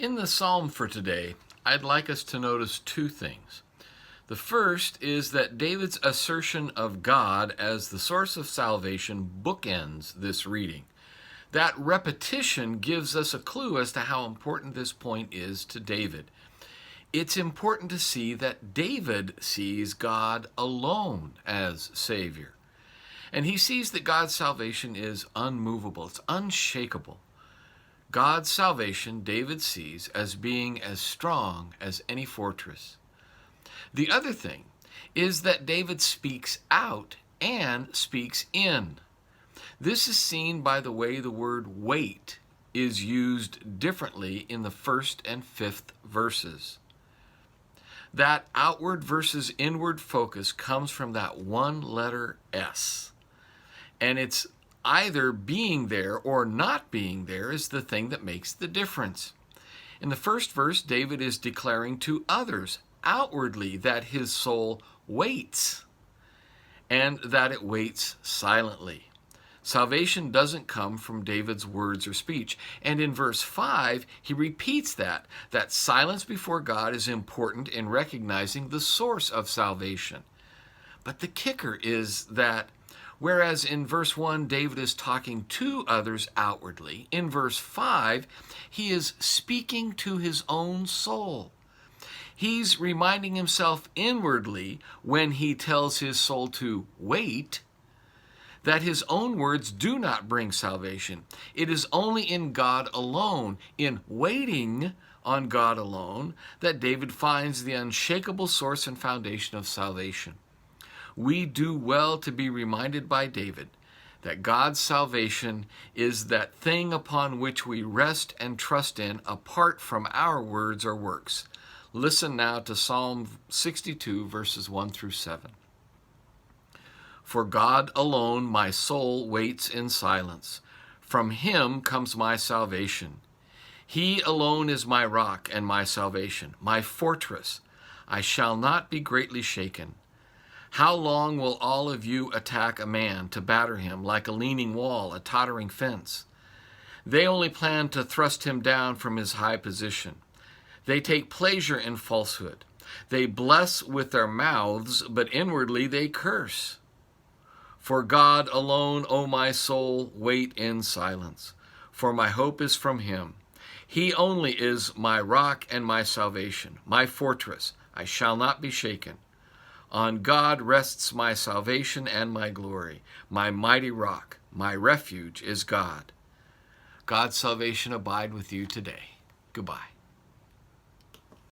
In the psalm for today, I'd like us to notice two things. The first is that David's assertion of God as the source of salvation bookends this reading. That repetition gives us a clue as to how important this point is to David. It's important to see that David sees God alone as Savior. And he sees that God's salvation is unmovable, it's unshakable. God's salvation, David sees as being as strong as any fortress. The other thing is that David speaks out and speaks in. This is seen by the way the word wait is used differently in the first and fifth verses. That outward versus inward focus comes from that one letter S. And it's either being there or not being there is the thing that makes the difference. In the first verse, David is declaring to others outwardly that his soul waits and that it waits silently. Salvation doesn't come from David's words or speech. And in verse 5, he repeats that silence before God is important in recognizing the source of salvation. But the kicker is that whereas in verse 1, David is talking to others outwardly, in verse 5, he is speaking to his own soul. He's reminding himself inwardly when he tells his soul to wait that his own words do not bring salvation. It is only in God alone, in waiting on God alone, that David finds the unshakable source and foundation of salvation. We do well to be reminded by David that God's salvation is that thing upon which we rest and trust in apart from our words or works. Listen now to Psalm 62, verses 1 through 7. For God alone my soul waits in silence. From him comes my salvation. He alone is my rock and my salvation, my fortress. I shall not be greatly shaken. How long will all of you attack a man to batter him like a leaning wall, a tottering fence? They only plan to thrust him down from his high position. They take pleasure in falsehood. They bless with their mouths, but inwardly they curse. For God alone, O my soul, wait in silence, for my hope is from him. He only is my rock and my salvation, my fortress. I shall not be shaken. On God rests my salvation and my glory. My mighty rock, my refuge is God. God's salvation abide with you today. Goodbye.